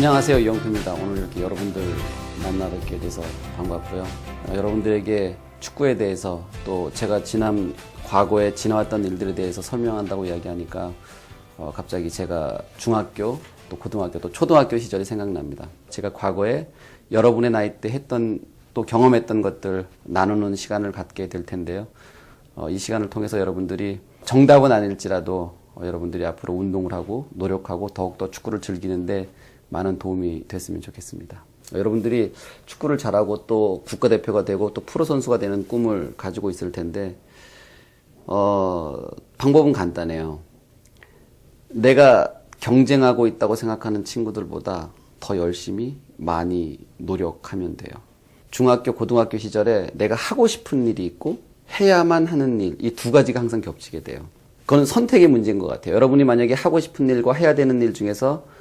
안녕하세요, 이영표입니다. 오늘 이렇게 여러분들 만나 뵙게 돼서 반갑고요. 여러분들에게 축구에 대해서 또 제가 과거에 지나왔던 일들에 대해서 설명한다고 이야기하니까 갑자기 제가 중학교 또 고등학교 또 초등학교 시절이 생각납니다. 제가 과거에 여러분의 나이 때 했던 또 경험했던 것들 나누는 시간을 갖게 될 텐데요. 이 시간을 통해서 여러분들이 정답은 아닐지라도 여러분들이 앞으로 운동을 하고 노력하고 더욱더 축구를 즐기는데 많은 도움이 됐으면 좋겠습니다. 여러분들이 축구를 잘하고 또 국가대표가 되고 또 프로선수가 되는 꿈을 가지고 있을 텐데 방법은 간단해요. 내가 경쟁하고 있다고 생각하는 친구들보다 더 열심히 많이 노력하면 돼요. 중학교, 고등학교 시절에 내가 하고 싶은 일이 있고 해야만 하는 일, 이 두 가지가 항상 겹치게 돼요. 그건 선택의 문제인 것 같아요. 여러분이 만약에 하고 싶은 일과 해야 되는 일 중에서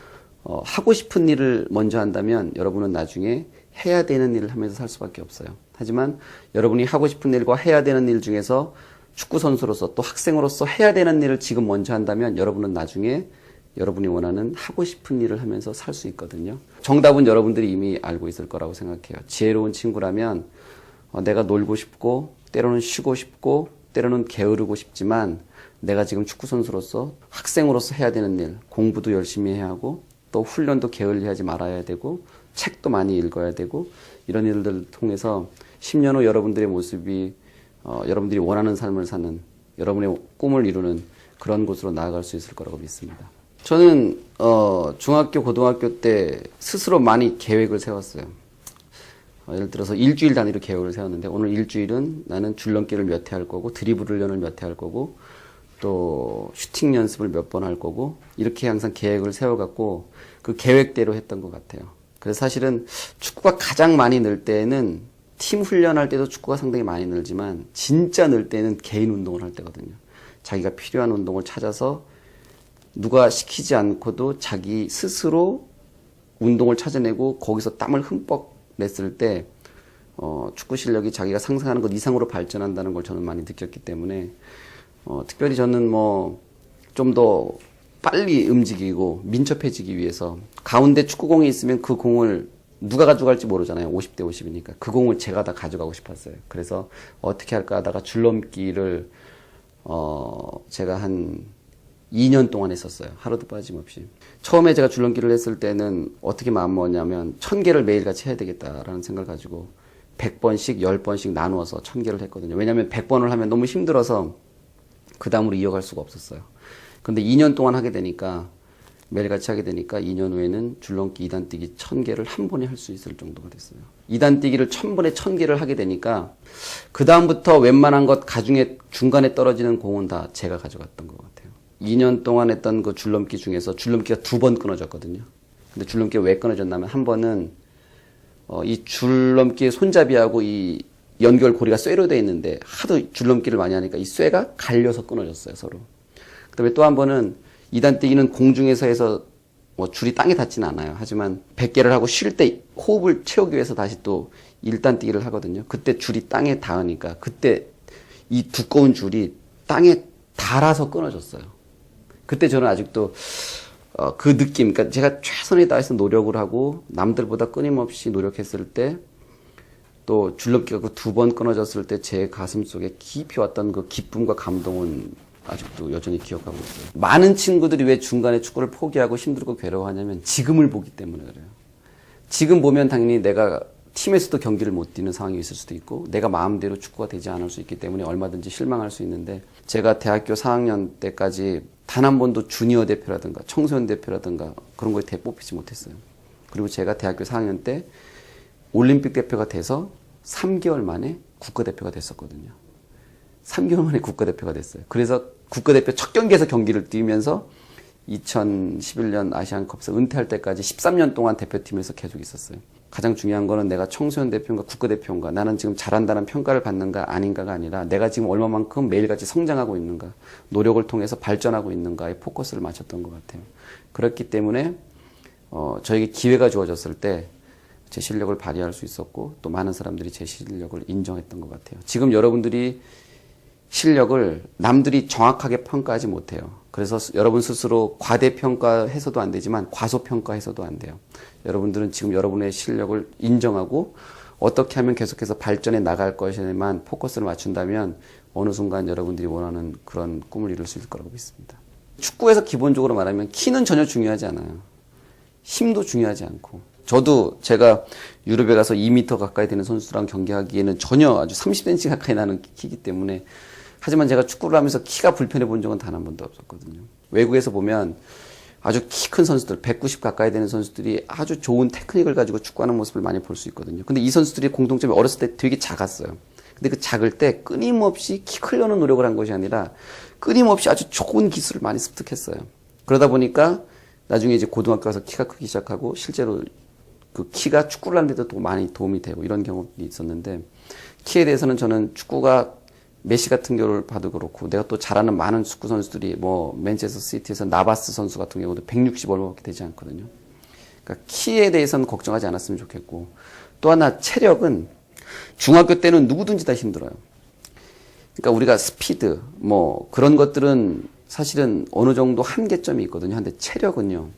하고 싶은 일을 먼저 한다면 여러분은 나중에 해야 되는 일을 하면서 살 수밖에 없어요. 하지만 여러분이 하고 싶은 일과 해야 되는 일 중에서 축구 선수로서 또 학생으로서 해야 되는 일을 지금 먼저 한다면 여러분은 나중에 여러분이 원하는 하고 싶은 일을 하면서 살 수 있거든요. 정답은 여러분들이 이미 알고 있을 거라고 생각해요. 지혜로운 친구라면 내가 놀고 싶고 때로는 쉬고 싶고 때로는 게으르고 싶지만 내가 지금 축구 선수로서 학생으로서 해야 되는 일, 공부도 열심히 해야 하고 또 훈련도 게을리하지 말아야 되고 책도 많이 읽어야 되고 이런 일들을 통해서 10년 후 여러분들의 모습이 여러분들이 원하는 삶을 사는 여러분의 꿈을 이루는 그런 곳으로 나아갈 수 있을 거라고 믿습니다. 저는 중학교, 고등학교 때 스스로 많이 계획을 세웠어요. 예를 들어서 일주일 단위로 계획을 세웠는데 오늘 일주일은 나는 줄넘기를 몇 회 할 거고 드리블 훈련을 몇 회 할 거고 또 슈팅 연습을 몇 번 할 거고 이렇게 항상 계획을 세워갖고 그 계획대로 했던 것 같아요. 그래서 사실은 축구가 가장 많이 늘 때는 팀 훈련할 때도 축구가 상당히 많이 늘지만 진짜 늘 때는 개인 운동을 할 때거든요. 자기가 필요한 운동을 찾아서 누가 시키지 않고도 자기 스스로 운동을 찾아내고 거기서 땀을 흠뻑 냈을 때 축구 실력이 자기가 상상하는 것 이상으로 발전한다는 걸 저는 많이 느꼈기 때문에 특별히 저는 좀 더 빨리 움직이고 민첩해지기 위해서 가운데 축구공이 있으면 그 공을 누가 가져갈지 모르잖아요. 50대 50이니까. 그 공을 제가 다 가져가고 싶었어요. 그래서 어떻게 할까 하다가 줄넘기를 제가 한 2년 동안 했었어요. 하루도 빠짐없이. 처음에 제가 줄넘기를 했을 때는 어떻게 마음먹었냐면 1000개를 매일같이 해야 되겠다라는 생각을 가지고 100번씩 10번씩 나누어서 1000개를 했거든요. 왜냐하면 100번을 하면 너무 힘들어서 그 다음으로 이어갈 수가 없었어요. 근데 2년 동안 하게 되니까 매일같이 하게 되니까 2년 후에는 줄넘기 2단 뛰기 1000개를 한 번에 할 수 있을 정도가 됐어요. 2단 뛰기를 1000번에 1000개를 하게 되니까 그 다음부터 웬만한 것 중간에 떨어지는 공은 다 제가 가져갔던 것 같아요. 2년 동안 했던 그 줄넘기 중에서 줄넘기가 2번 끊어졌거든요. 근데 줄넘기가 왜 끊어졌냐면 한 번은 이 줄넘기의 손잡이하고 이 연결고리가 쇠로 되어 있는데 하도 줄넘기를 많이 하니까 이 쇠가 갈려서 끊어졌어요, 서로. 그 다음에 또 한 번은 2단 뛰기는 공중에서 해서 줄이 땅에 닿지는 않아요. 하지만 100개를 하고 쉴 때 호흡을 채우기 위해서 다시 또 1단 뛰기를 하거든요. 그때 줄이 땅에 닿으니까 그때 이 두꺼운 줄이 땅에 닿아서 끊어졌어요. 그때 저는 아직도 그 느낌, 그러니까 제가 최선을 다해서 노력을 하고 남들보다 끊임없이 노력했을 때 또 줄넘기가 그 2번 끊어졌을 때 제 가슴 속에 깊이 왔던 그 기쁨과 감동은 아직도 여전히 기억하고 있어요. 많은 친구들이 왜 중간에 축구를 포기하고 힘들고 괴로워하냐면 지금을 보기 때문에 그래요. 지금 보면 당연히 내가 팀에서도 경기를 못 뛰는 상황이 있을 수도 있고 내가 마음대로 축구가 되지 않을 수 있기 때문에 얼마든지 실망할 수 있는데 제가 대학교 4학년 때까지 단 한 번도 주니어 대표라든가 청소년 대표라든가 그런 거에 뽑히지 못했어요. 그리고 제가 대학교 4학년 때 올림픽 대표가 돼서 3개월 만에 국가대표가 됐었거든요. 3개월 만에 국가대표가 됐어요. 그래서 국가대표 첫 경기에서 경기를 뛰면서 2011년 아시안컵에서 은퇴할 때까지 13년 동안 대표팀에서 계속 있었어요. 가장 중요한 거는 내가 청소년 대표인가 국가대표인가 나는 지금 잘한다는 평가를 받는가 아닌가가 아니라 내가 지금 얼마만큼 매일같이 성장하고 있는가 노력을 통해서 발전하고 있는가에 포커스를 맞췄던 것 같아요. 그렇기 때문에 저에게 기회가 주어졌을 때 제 실력을 발휘할 수 있었고 또 많은 사람들이 제 실력을 인정했던 것 같아요. 지금 여러분들이 실력을 남들이 정확하게 평가하지 못해요. 그래서 여러분 스스로 과대평가해서도 안 되지만 과소평가해서도 안 돼요. 여러분들은 지금 여러분의 실력을 인정하고 어떻게 하면 계속해서 발전해 나갈 것에만 포커스를 맞춘다면 어느 순간 여러분들이 원하는 그런 꿈을 이룰 수 있을 거라고 믿습니다. 축구에서 기본적으로 말하면 키는 전혀 중요하지 않아요. 힘도 중요하지 않고. 저도 제가 유럽에 가서 2m 가까이 되는 선수랑 경기하기에는 전혀 아주 30cm 가까이 나는 키이기 때문에, 하지만 제가 축구를 하면서 키가 불편해 본 적은 단 한 번도 없었거든요. 외국에서 보면 아주 키 큰 선수들, 190 가까이 되는 선수들이 아주 좋은 테크닉을 가지고 축구하는 모습을 많이 볼 수 있거든요. 근데 이 선수들의 공통점이 어렸을 때 되게 작았어요. 근데 그 작을 때 끊임없이 키 크려는 노력을 한 것이 아니라 끊임없이 아주 좋은 기술을 많이 습득했어요. 그러다 보니까 나중에 이제 고등학교 가서 키가 크기 시작하고 실제로 그 키가 축구를 하는데도 또 많이 도움이 되고 이런 경험이 있었는데, 키에 대해서는 저는 축구가 메시 같은 경우를 봐도 그렇고, 내가 또 잘 아는 많은 축구 선수들이 뭐 맨체스터 시티에서 나바스 선수 같은 경우도 160 얼마밖에 되지 않거든요. 그러니까 키에 대해서는 걱정하지 않았으면 좋겠고, 또 하나 체력은 중학교 때는 누구든지 다 힘들어요. 그러니까 우리가 스피드 뭐 그런 것들은 사실은 어느 정도 한계점이 있거든요. 근데 체력은요,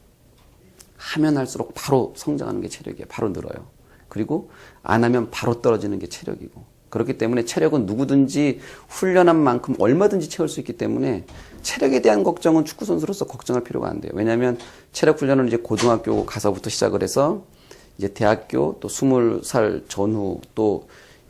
하면 할수록 바로 성장하는 게 체력이에요. 바로 늘어요. 그리고 안 하면 바로 떨어지는 게 체력이고, 그렇기 때문에 체력은 누구든지 훈련한 만큼 얼마든지 채울 수 있기 때문에 체력에 대한 걱정은 축구 선수로서 걱정할 필요가 안 돼요. 왜냐하면 체력 훈련은 이제 고등학교 가서부터 시작을 해서 이제 대학교 또 20살 전후 또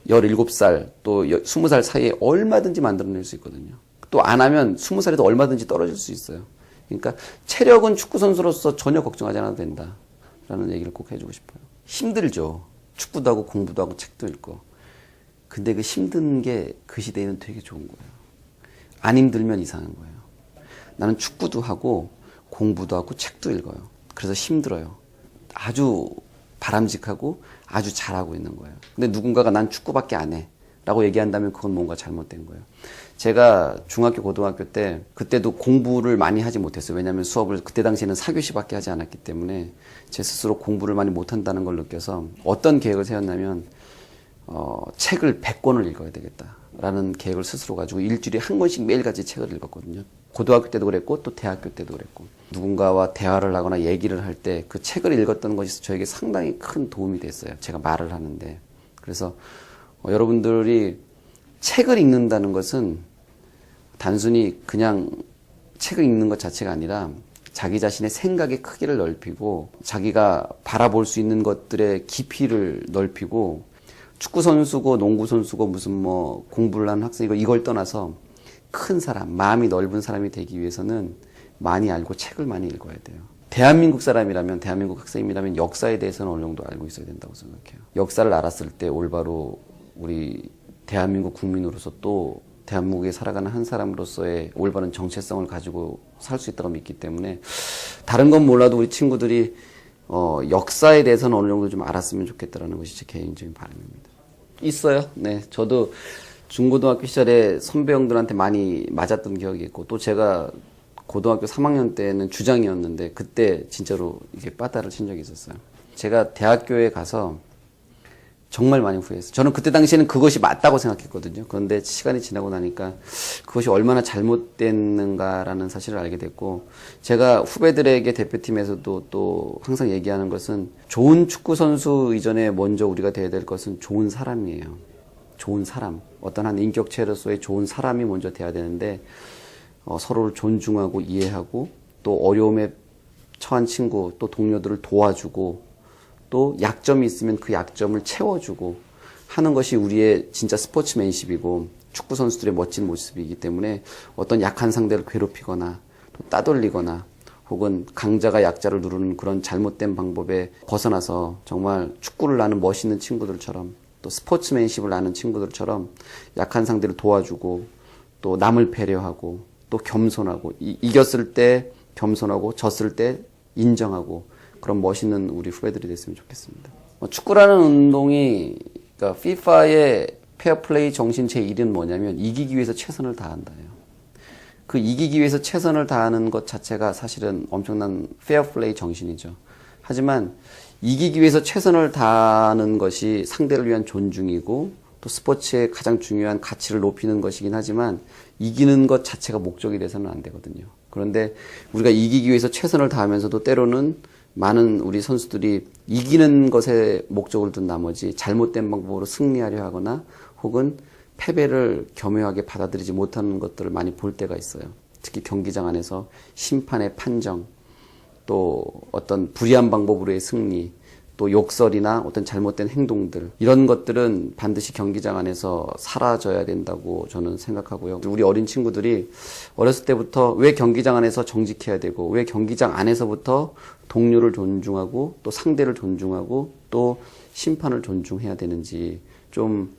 17살 또 20살 사이에 얼마든지 만들어낼 수 있거든요. 또 안 하면 20살에도 얼마든지 떨어질 수 있어요. 그러니까 체력은 축구 선수로서 전혀 걱정하지 않아도 된다라는 얘기를 꼭 해주고 싶어요. 힘들죠. 축구도 하고 공부도 하고 책도 읽고. 근데 그 힘든 게 그 시대에는 되게 좋은 거예요. 안 힘들면 이상한 거예요. 나는 축구도 하고 공부도 하고 책도 읽어요. 그래서 힘들어요. 아주 바람직하고 아주 잘하고 있는 거예요. 근데 누군가가 난 축구밖에 안 해 라고 얘기한다면 그건 뭔가 잘못된 거예요. 제가 중학교 고등학교 때 그때도 공부를 많이 하지 못했어요. 왜냐하면 수업을 그때 당시에는 4교시밖에 하지 않았기 때문에 제 스스로 공부를 많이 못한다는 걸 느껴서 어떤 계획을 세웠냐면 책을 100권을 읽어야 되겠다라는 계획을 스스로 가지고 일주일에 한 권씩 매일같이 책을 읽었거든요. 고등학교 때도 그랬고 또 대학교 때도 그랬고, 누군가와 대화를 하거나 얘기를 할 때 그 책을 읽었던 것이 저에게 상당히 큰 도움이 됐어요. 제가 말을 하는데. 그래서 여러분들이 책을 읽는다는 것은 단순히 그냥 책을 읽는 것 자체가 아니라 자기 자신의 생각의 크기를 넓히고 자기가 바라볼 수 있는 것들의 깊이를 넓히고, 축구 선수고 농구 선수고 무슨 뭐 공부를 하는 학생이고 이걸 떠나서 큰 사람, 마음이 넓은 사람이 되기 위해서는 많이 알고 책을 많이 읽어야 돼요. 대한민국 사람이라면, 대한민국 학생이라면 역사에 대해서는 어느 정도 알고 있어야 된다고 생각해요. 역사를 알았을 때 올바로 우리 대한민국 국민으로서 또 대한민국에 살아가는 한 사람으로서의 올바른 정체성을 가지고 살 수 있다고 믿기 때문에, 다른 건 몰라도 우리 친구들이 역사에 대해서는 어느 정도 좀 알았으면 좋겠다라는 것이 제 개인적인 바람입니다. 있어요. 네, 저도 중고등학교 시절에 선배 형들한테 많이 맞았던 기억이 있고, 또 제가 고등학교 3학년 때는 주장이었는데 그때 진짜로 이게 빠따를 친 적이 있었어요. 제가 대학교에 가서 정말 많이 후회했어요. 저는 그때 당시에는 그것이 맞다고 생각했거든요. 그런데 시간이 지나고 나니까 그것이 얼마나 잘못됐는가라는 사실을 알게 됐고, 제가 후배들에게 대표팀에서도 또 항상 얘기하는 것은, 좋은 축구 선수 이전에 먼저 우리가 돼야 될 것은 좋은 사람이에요. 좋은 사람. 어떤 한 인격체로서의 좋은 사람이 먼저 돼야 되는데, 서로를 존중하고 이해하고 또 어려움에 처한 친구 또 동료들을 도와주고 또 약점이 있으면 그 약점을 채워주고 하는 것이 우리의 진짜 스포츠맨십이고 축구 선수들의 멋진 모습이기 때문에, 어떤 약한 상대를 괴롭히거나 또 따돌리거나 혹은 강자가 약자를 누르는 그런 잘못된 방법에 벗어나서 정말 축구를 아는 멋있는 친구들처럼 또 스포츠맨십을 아는 친구들처럼 약한 상대를 도와주고 또 남을 배려하고 또 겸손하고, 이겼을 때 겸손하고 졌을 때 인정하고, 그런 멋있는 우리 후배들이 됐으면 좋겠습니다. 축구라는 운동이, 그러니까 FIFA의 페어플레이 정신 제1은 뭐냐면 이기기 위해서 최선을 다한다예요. 그 이기기 위해서 최선을 다하는 것 자체가 사실은 엄청난 페어플레이 정신이죠. 하지만 이기기 위해서 최선을 다하는 것이 상대를 위한 존중이고 또 스포츠의 가장 중요한 가치를 높이는 것이긴 하지만 이기는 것 자체가 목적이 돼서는 안 되거든요. 그런데 우리가 이기기 위해서 최선을 다하면서도 때로는 많은 우리 선수들이 이기는 것에 목적을 둔 나머지 잘못된 방법으로 승리하려 하거나 혹은 패배를 겸허하게 받아들이지 못하는 것들을 많이 볼 때가 있어요. 특히 경기장 안에서 심판의 판정, 또 어떤 불리한 방법으로의 승리, 또 욕설이나 어떤 잘못된 행동들, 이런 것들은 반드시 경기장 안에서 사라져야 된다고 저는 생각하고요. 우리 어린 친구들이 어렸을 때부터 왜 경기장 안에서 정직해야 되고, 왜 경기장 안에서부터 동료를 존중하고 또 상대를 존중하고 또 심판을 존중해야 되는지 좀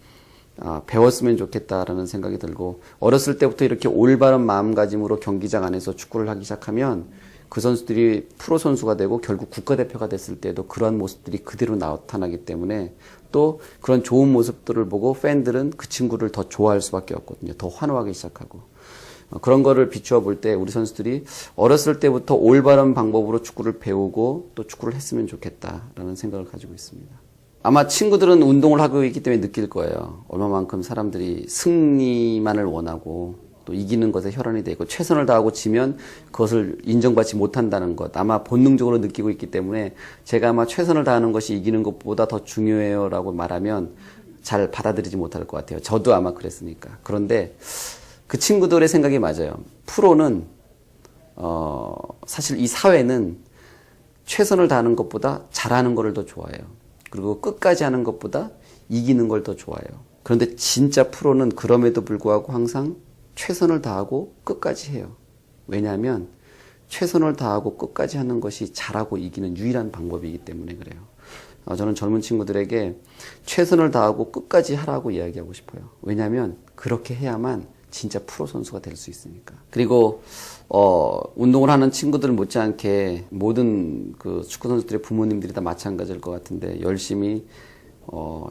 배웠으면 좋겠다라는 생각이 들고, 어렸을 때부터 이렇게 올바른 마음가짐으로 경기장 안에서 축구를 하기 시작하면 그 선수들이 프로 선수가 되고 결국 국가대표가 됐을 때도 그러한 모습들이 그대로 나타나기 때문에 또 그런 좋은 모습들을 보고 팬들은 그 친구를 더 좋아할 수밖에 없거든요. 더 환호하기 시작하고. 그런 거를 비추어 볼 때 우리 선수들이 어렸을 때부터 올바른 방법으로 축구를 배우고 또 축구를 했으면 좋겠다라는 생각을 가지고 있습니다. 아마 친구들은 운동을 하고 있기 때문에 느낄 거예요. 얼마만큼 사람들이 승리만을 원하고 또 이기는 것에 혈안이 되고 최선을 다하고 지면 그것을 인정받지 못한다는 것, 아마 본능적으로 느끼고 있기 때문에 제가 아마 최선을 다하는 것이 이기는 것보다 더 중요해요 라고 말하면 잘 받아들이지 못할 것 같아요. 저도 아마 그랬으니까. 그런데 그 친구들의 생각이 맞아요. 프로는 사실 이 사회는 최선을 다하는 것보다 잘하는 것을 더 좋아해요. 그리고 끝까지 하는 것보다 이기는 걸 더 좋아해요. 그런데 진짜 프로는 그럼에도 불구하고 항상 최선을 다하고 끝까지 해요. 왜냐하면 최선을 다하고 끝까지 하는 것이 잘하고 이기는 유일한 방법이기 때문에 그래요. 저는 젊은 친구들에게 최선을 다하고 끝까지 하라고 이야기하고 싶어요. 왜냐하면 그렇게 해야만 진짜 프로 선수가 될 수 있으니까. 그리고 운동을 하는 친구들 못지않게 모든 그 축구 선수들의 부모님들이 다 마찬가지일 것 같은데 열심히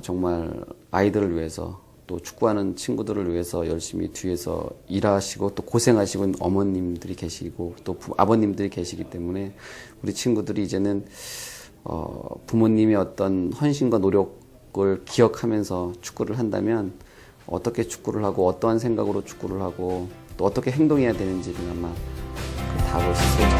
정말 아이들을 위해서 또 축구하는 친구들을 위해서 열심히 뒤에서 일하시고 또 고생하시고 어머님들이 계시고 또 아버님들이 계시기 때문에 우리 친구들이 이제는 부모님의 어떤 헌신과 노력을 기억하면서 축구를 한다면 어떻게 축구를 하고 어떠한 생각으로 축구를 하고 또 어떻게 행동해야 되는지를 아마 그 답을 스스로